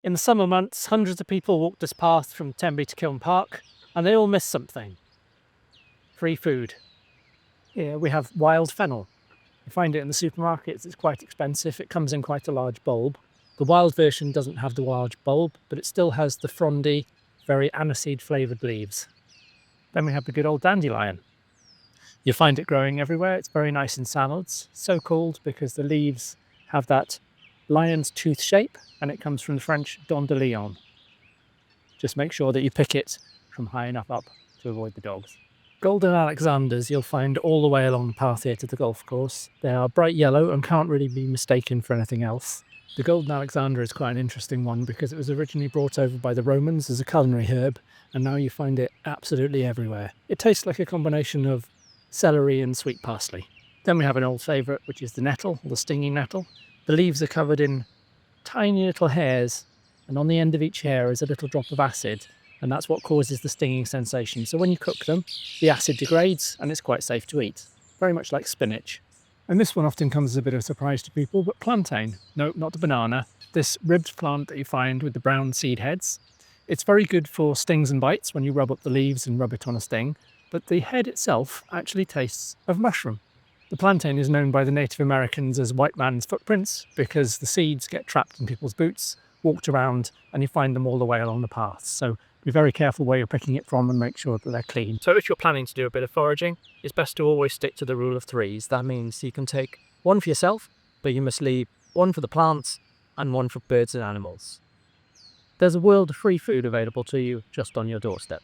In the summer months, hundreds of people walk this path from Tenby to Kiln Park, and they all miss something. Free food. Here we have wild fennel. You find it in the supermarkets, it's quite expensive, it comes in quite a large bulb. The wild version doesn't have the large bulb, but it still has the frondy, very aniseed-flavoured leaves. Then we have the good old dandelion. You'll find it growing everywhere, it's very nice in salads, so called because the leaves have that lion's tooth shape, and it comes from the French Dent de Lion. Just make sure that you pick it from high enough up to avoid the dogs. Golden Alexanders you'll find all the way along the path here to the golf course. They are bright yellow and can't really be mistaken for anything else. The Golden Alexander is quite an interesting one because it was originally brought over by the Romans as a culinary herb, and now you find it absolutely everywhere. It tastes like a combination of celery and sweet parsley. Then we have an old favourite, which is the nettle, or the stinging nettle. The leaves are covered in tiny little hairs, and on the end of each hair is a little drop of acid, and that's what causes the stinging sensation. So when you cook them, the acid degrades and it's quite safe to eat. Very much like spinach. And this one often comes as a bit of a surprise to people, but plantain. No, not the banana. This ribbed plant that you find with the brown seed heads. It's very good for stings and bites when you rub up the leaves and rub it on a sting, but the head itself actually tastes of mushroom. The plantain is known by the Native Americans as white man's footprints because the seeds get trapped in people's boots, walked around, and you find them all the way along the paths. So be very careful where you're picking it from and make sure that they're clean. So if you're planning to do a bit of foraging, it's best to always stick to the rule of threes. That means you can take one for yourself, but you must leave one for the plants and one for birds and animals. There's a world of free food available to you just on your doorstep.